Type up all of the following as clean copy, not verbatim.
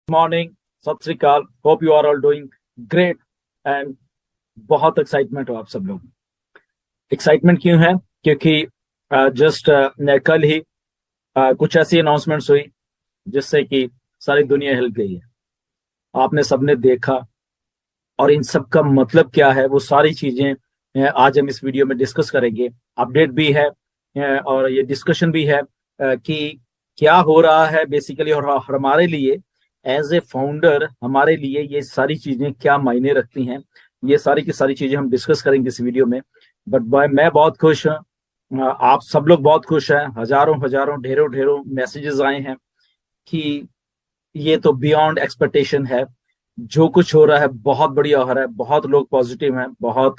Morning, Sat Shri Akal. Hope you are all doing great and बहुत excitement हो आप सब लोग। एक्साइटमेंट क्यों है? क्योंकि जस्ट कल ही कुछ ऐसी अनाउंसमेंट्स हुई जिससे कि सारी दुनिया हिल गई है। आपने सबने देखा, और इन सब का मतलब क्या है वो सारी चीजें आज हम इस वीडियो में डिस्कस करेंगे। अपडेट भी है और ये डिस्कशन भी है कि क्या हो रहा है बेसिकली, और हमारे लिए एज ए फाउंडर हमारे लिए ये सारी चीजें क्या मायने रखती हैं। ये सारी की सारी चीजें हम डिस्कस करेंगे इस वीडियो में। बट मैं बहुत खुश हूँ, आप सब लोग बहुत खुश हैं। हजारों हजारों ढेरों ढेरों मैसेजेस आए हैं कि ये तो बियॉन्ड एक्सपेक्टेशन है। जो कुछ हो रहा है बहुत बढ़िया हो रहा है, बहुत लोग पॉजिटिव हैं, बहुत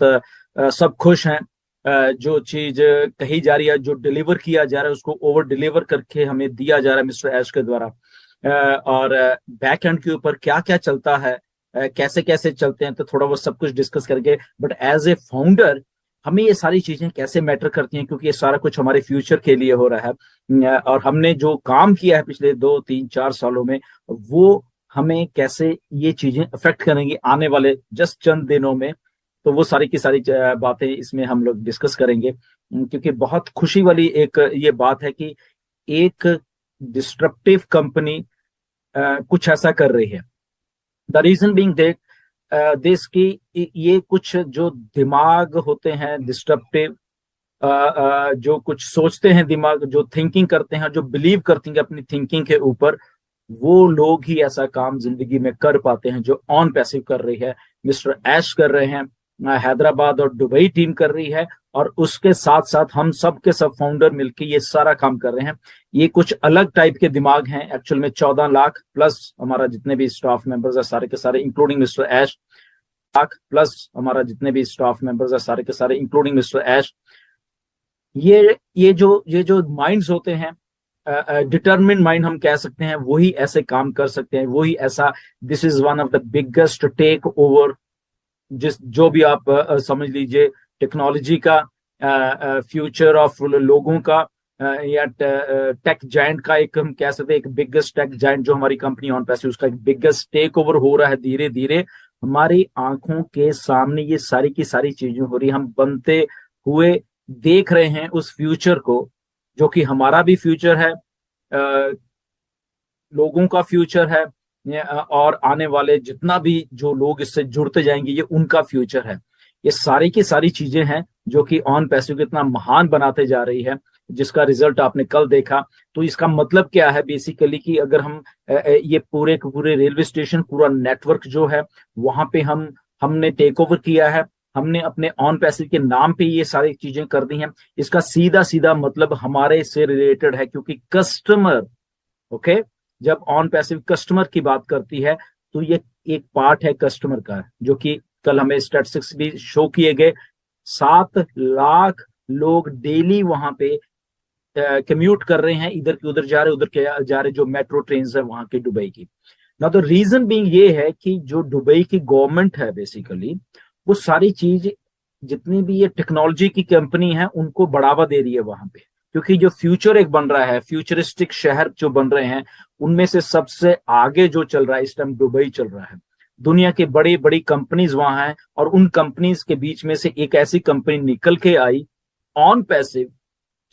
सब खुश हैं। जो चीज कही जा रही है, जो डिलीवर किया जा रहा है, उसको ओवर डिलीवर करके हमें दिया जा रहा है मिस्टर ऐश के द्वारा। और बैक एंड के ऊपर क्या क्या चलता है, कैसे कैसे चलते हैं, तो थोड़ा वो सब कुछ डिस्कस करके। बट एज ए फाउंडर हमें ये सारी चीजें कैसे मैटर करती हैं, क्योंकि ये सारा कुछ हमारे फ्यूचर के लिए हो रहा है। और हमने जो काम किया है पिछले 2 3 4 सालों में, वो हमें कैसे ये चीजें अफेक्ट करेंगी आने वाले जस्ट चंद दिनों में। तो वो सारी की सारी बातें इसमें हम लोग डिस्कस करेंगे। क्योंकि बहुत खुशी वाली एक ये बात है कि एक डिस्ट्रप्टिव कंपनी कुछ ऐसा कर रही है। द रीजन बीइंग दैट देश की ये कुछ जो दिमाग होते हैं डिस्ट्रप्टिव, जो कुछ सोचते हैं, दिमाग जो थिंकिंग करते हैं, जो बिलीव करते हैं अपनी थिंकिंग के ऊपर, वो लोग ही ऐसा काम जिंदगी में कर पाते हैं जो ऑन पैसिव कर रही है। मिस्टर ऐश कर रहे हैं, हैदराबाद और दुबई टीम कर रही है, और उसके साथ साथ हम सब के सब फाउंडर मिलकर ये सारा काम कर रहे हैं। ये कुछ अलग टाइप के दिमाग हैं एक्चुअल में। 14 लाख प्लस हमारा जितने भी स्टाफ मेंबर्स है सारे के सारे इंक्लूडिंग मिस्टर ऐश, लाख प्लस हमारा जितने भी स्टाफ मेंबर्स है सारे के सारे इंक्लूडिंग मिस्टर ऐश। ये जो माइंड्स होते हैं, डिटरमिन माइंड हम कह सकते हैं, वही ऐसे काम कर सकते हैं, वही ऐसा। This is one of the biggest take over, जिस जो भी आप समझ लीजिए, टेक्नोलॉजी का फ्यूचर ऑफ लोगों का, या टेक जायंट का, एक हम कह सकते हैं एक बिगेस्ट टेक जायंट जो हमारी कंपनी ऑन पैसे, उसका एक बिगेस्ट टेक ओवर हो रहा है धीरे धीरे हमारी आंखों के सामने। ये सारी की सारी चीजें हो रही, हम बनते हुए देख रहे हैं उस फ्यूचर को, जो कि हमारा भी फ्यूचर है, लोगों का फ्यूचर है, और आने वाले जितना भी जो लोग इससे जुड़ते जाएंगे ये उनका फ्यूचर है। ये सारी की सारी चीजें हैं जो कि ऑन पैसिव को इतना महान बनाते जा रही है, जिसका रिजल्ट आपने कल देखा। तो इसका मतलब क्या है बेसिकली कि अगर हम ये पूरे के पूरे रेलवे स्टेशन, पूरा नेटवर्क जो है, वहां पे हमने टेक ओवर किया है, हमने अपने ऑन पैसिव के नाम पे ये सारी चीजें कर दी हैं। इसका सीधा सीधा मतलब हमारे से रिलेटेड है, क्योंकि कस्टमर, ओके, जब ऑन पैसिव कस्टमर की बात करती है तो ये एक पार्ट है कस्टमर का, जो कि कल हमें स्टैटिस्टिक्स भी शो किए गए। 7 लाख लोग डेली वहां पे कम्यूट कर रहे हैं, इधर के उधर जा रहे, उधर के जा रहे, जो मेट्रो ट्रेन है वहां की दुबई की। ना तो रीजन बीइंग ये है कि जो दुबई की गवर्नमेंट है बेसिकली, वो सारी चीज जितनी भी ये टेक्नोलॉजी की कंपनी है उनको बढ़ावा दे रही है वहां पे। क्योंकि जो फ्यूचर एक बन रहा है, फ्यूचरिस्टिक शहर जो बन रहे हैं, उनमें से सबसे आगे जो चल रहा है इस टाइम दुबई चल रहा है। दुनिया की बड़ी बड़ी कंपनीज वहां हैं, और उन कंपनीज के बीच में से एक ऐसी कंपनी निकल के आई ऑन पैसिव,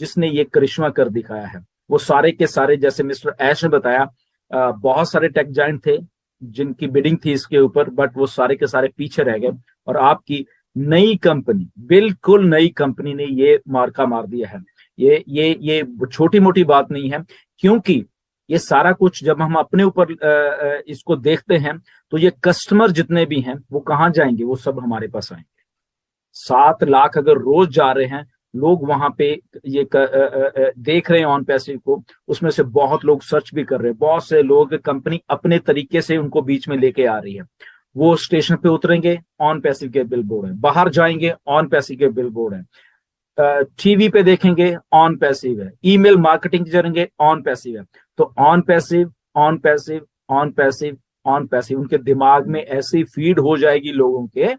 जिसने ये करिश्मा कर दिखाया है। वो सारे के सारे, जैसे मिस्टर ऐश ने बताया, बहुत सारे टेक जायंट थे जिनकी बिडिंग थी इसके ऊपर, बट वो सारे के सारे पीछे रह गए। और आपकी नई कंपनी, बिल्कुल नई कंपनी ने ये मार्का मार दिया है। ये छोटी मोटी बात नहीं है, क्योंकि ये सारा कुछ जब हम अपने ऊपर इसको देखते हैं, तो ये कस्टमर जितने भी हैं वो कहाँ जाएंगे? वो सब हमारे पास आएंगे। 7 लाख अगर रोज जा रहे हैं लोग वहां पे, ये देख रहे हैं ऑन पैसिव को, उसमें से बहुत लोग सर्च भी कर रहे हैं, बहुत से लोग कंपनी अपने तरीके से उनको बीच में लेके आ रही है। वो स्टेशन पे उतरेंगे, ऑन पैसिव के बिल बोर्ड है, बाहर जाएंगे, ऑन पैसिव के बिल बोर्ड है, टीवी पे देखेंगे, ऑन पैसिव है, ईमेल मार्केटिंग करेंगे, ऑन पैसिव है। तो on passive, on passive, on passive, on passive, उनके दिमाग में ऐसी फीड हो जाएगी लोगों के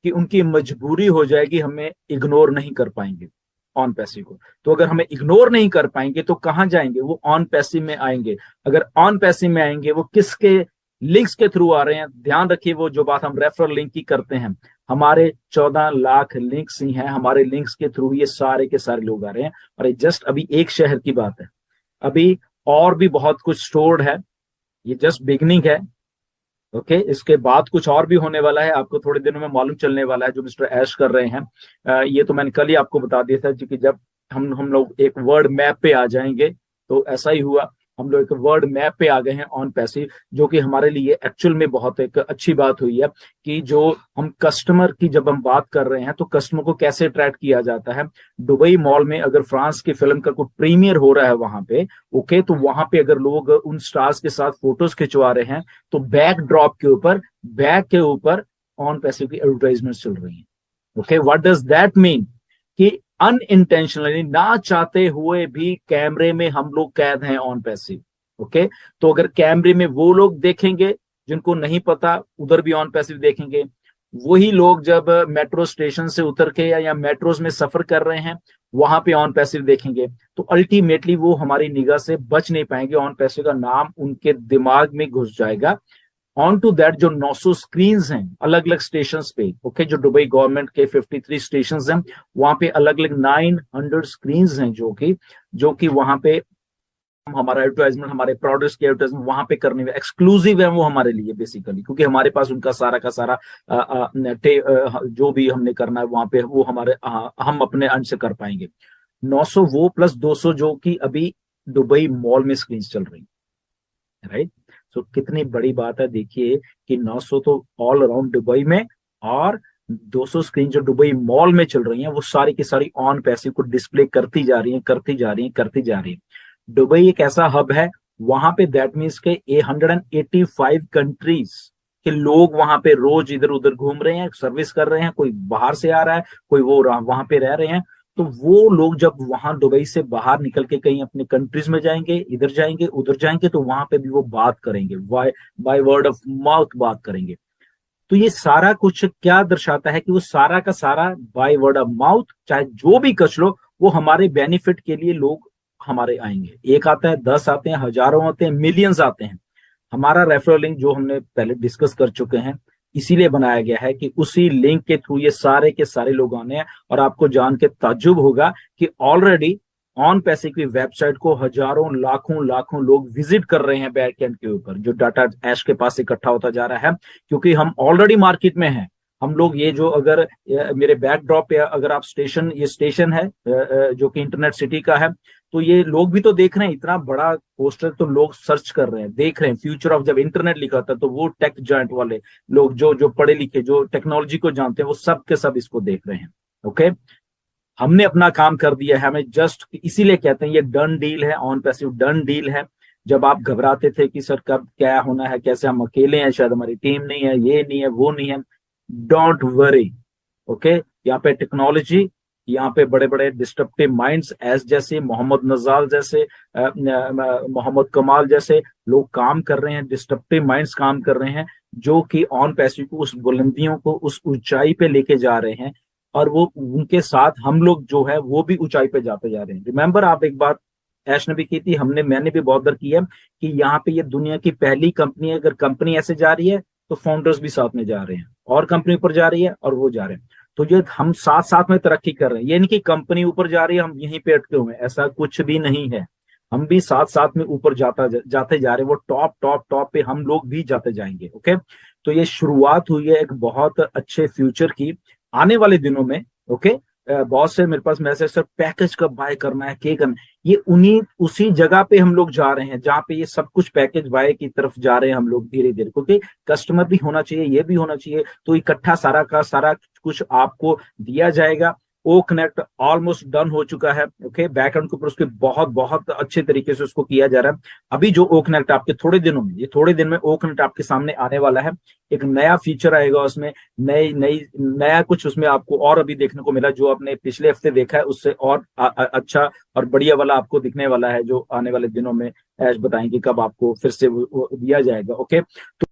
कि उनकी मजबूरी हो जाएगी, हमें इग्नोर नहीं कर पाएंगे। ऑन पैसिव को। तो अगर हमें इग्नोर नहीं कर पाएंगे तो कहां जाएंगे, वो ऑन पैसिव में आएंगे। अगर ऑन पैसिव में आएंगे, वो किसके लिंक्स के थ्रू आ रहे हैं, ध्यान रखिए वो जो बात हम रेफरल लिंक की करते हैं, हमारे 14 लाख लिंक्स ही हैं, हमारे लिंक्स के थ्रू ये सारे के सारे लोग आ रहे हैं। और ये जस्ट अभी एक शहर की बात है, अभी और भी बहुत कुछ स्टोर्ड है, ये जस्ट बिगनिंग है। ओके, इसके बाद कुछ और भी होने वाला है, आपको थोड़े दिनों में मालूम चलने वाला है, जो मिस्टर ऐश कर रहे हैं। ये तो मैंने कल ही आपको बता दिया था, क्योंकि जब हम लोग एक वर्ड मैप पे आ जाएंगे तो ऐसा ही हुआ, हम लोग एक वर्ड मैप पे आ गए हैं ऑन पैसिव, जो कि हमारे लिए एक्चुअल में बहुत एक अच्छी बात हुई है कि जो हम कस्टमर की जब हम बात कर रहे हैं तो कस्टमर को कैसे अट्रैक्ट किया जाता है। दुबई मॉल में अगर फ्रांस की फिल्म का कोई प्रीमियर हो रहा है वहां पे, ओके, तो वहां पे अगर लोग उन स्टार्स के साथ फोटोज खिंचवा रहे हैं तो बैक के ऊपर ऑन पैसिव की एडवर्टाइजमेंट चल रही है। Okay, what does that mean कि अनइंटेंशनली, ना चाहते हुए भी कैमरे में हम लोग कैद हैं ऑन पैसिव। ओके, तो अगर कैमरे में वो लोग देखेंगे जिनको नहीं पता, उधर भी ऑन पैसिव देखेंगे। वही लोग जब मेट्रो स्टेशन से उतर के या मेट्रोज में सफर कर रहे हैं, वहां पे ऑन पैसिव देखेंगे, तो अल्टीमेटली वो हमारी निगाह से बच नहीं पाएंगे, ऑन पैसिव का नाम उनके दिमाग में घुस जाएगा। ऑन टू दैट जो 900 स्क्रीन हैं अलग अलग स्टेशन पे, ओके, जो दुबई गवर्नमेंट के 53 स्टेशन हैं, वहां पे अलग अलग 900 स्क्रीन हैं, जो कि वहां पे हमारा एडवर्टाइजमेंट, हमारे प्रोडक्ट्स की एडवर्टाइजमेंट वहां पे करने में एक्सक्लूसिव है वो हमारे लिए बेसिकली, क्योंकि हमारे पास उनका सारा का सारा जो भी हमने करना है वहां पे वो हमारे हम अपने अंश से कर पाएंगे। 900 वो प्लस 200 जो कि अभी दुबई मॉल में स्क्रीन चल रही है, राइट। सो कितनी बड़ी बात है, देखिए कि 900 तो ऑल अराउंड दुबई में, और 200 स्क्रीन जो दुबई मॉल में चल रही हैं वो सारी की सारी ऑन पैसिव को डिस्प्ले करती जा रही हैं। दुबई एक ऐसा हब है, वहां पे दैट मीन्स के 185 कंट्रीज के लोग वहां पे रोज इधर उधर घूम रहे हैं, सर्विस कर रहे हैं, कोई बाहर से आ रहा है, कोई वो वहां पे रह रहे हैं। तो वो लोग जब वहां दुबई से बाहर निकल के कहीं अपने कंट्रीज में जाएंगे, इधर जाएंगे उधर जाएंगे, तो वहां पे भी वो बात करेंगे, बाय वर्ड ऑफ माउथ बात करेंगे। तो ये सारा कुछ क्या दर्शाता है कि वो सारा का सारा बाय वर्ड ऑफ माउथ, चाहे जो भी कच लो, वो हमारे बेनिफिट के लिए लोग हमारे आएंगे। एक आता है, 10 आते हैं, हजारों आते हैं, मिलियंस आते हैं। हमारा रेफरल लिंक जो हमने पहले डिस्कस कर चुके हैं, इसीलिए बनाया गया है कि उसी लिंक के थ्रू ये सारे के सारे लोग आने हैं। और आपको जान के ताज्जुब होगा कि ऑलरेडी ऑन पैसे की वेबसाइट को हजारों लाखों लोग विजिट कर रहे हैं बैकएंड के ऊपर, जो डाटा ऐश के पास इकट्ठा होता जा रहा है, क्योंकि हम ऑलरेडी मार्केट में हैं। हम लोग ये जो अगर मेरे बैकड्रॉप पे अगर आप ये स्टेशन है जो कि इंटरनेट सिटी का है, तो ये लोग भी तो देख रहे हैं, इतना बड़ा पोस्टर तो लोग सर्च कर रहे हैं, देख रहे हैं। फ्यूचर ऑफ जब इंटरनेट लिखा था तो वो टेक जॉइंट वाले लोग जो पढ़े लिखे, जो टेक्नोलॉजी को जानते हैं, वो सब के सब इसको देख रहे हैं। ओके, हमने अपना काम कर दिया है, हमें जस्ट इसीलिए कहते हैं ये डन डील है, ऑन पैसिव डन डील है। जब आप घबराते थे कि सर कब क्या होना है, कैसे हम अकेले हैं, शायद हमारी टीम नहीं है, ये नहीं है, वो नहीं है, डोंट वरी। ओके, यहाँ पे टेक्नोलॉजी, यहाँ पे बड़े बड़े डिस्ट्रप्टिव माइंड्स एस जैसे, मोहम्मद नजाल जैसे, मोहम्मद कमाल जैसे लोग काम कर रहे हैं, डिस्ट्रप्टिव माइंड्स काम कर रहे हैं, जो कि ऑन पैसिव को उस बुलंदियों को उस ऊंचाई पे लेके जा रहे हैं। और वो उनके साथ हम लोग जो है वो भी ऊंचाई पे जाते जा रहे हैं। रिमेंबर, आप एक बात ऐश ने भी की थी, मैंने भी बहुत बार की है, कि यहाँ पे ये दुनिया की पहली कंपनी है। अगर कंपनी ऐसे जा रही है तो फाउंडर्स भी साथ में जा रहे हैं, और कंपनी ऊपर जा रही है और वो जा रहे हैं। तो ये हम साथ साथ में तरक्की कर रहे हैं, ये नहीं कि कंपनी ऊपर जा रही है हम यहीं पे अटके हुए हैं, ऐसा कुछ भी नहीं है। हम भी साथ साथ में ऊपर जाते जा रहे हैं, वो टॉप पे हम लोग भी जाते जाएंगे। ओके, तो ये शुरुआत हुई है एक बहुत अच्छे फ्यूचर की आने वाले दिनों में। ओके, बहुत से मेरे पास मैसेज, सर पैकेज कब बाय करना है, क्या करना है, ये उसी जगह पे हम लोग जा रहे हैं जहाँ पे ये सब कुछ पैकेज बाय की तरफ जा रहे हैं हम लोग धीरे धीरे, क्योंकि कस्टमर भी होना चाहिए, ये भी होना चाहिए, तो इकट्ठा सारा का सारा कुछ आपको दिया जाएगा। ओ कनेक्ट ऑलमोस्ट डन हो चुका है। ओके, बैकएंड के ऊपर उसके बहुत बहुत अच्छे तरीके से उसको किया जा रहा है। अभी जो ओ कनेक्ट आपके थोड़े दिन में ओ कनेक्ट आपके सामने आने वाला है, एक नया फीचर आएगा उसमें, नया कुछ उसमें आपको और अभी देखने को मिला, जो आपने पिछले हफ्ते देखा है उससे और अच्छा और बढ़िया वाला आपको दिखने वाला है, जो आने वाले दिनों में ऐश बताएंगे कब आपको फिर से वो दिया जाएगा। ओके, तो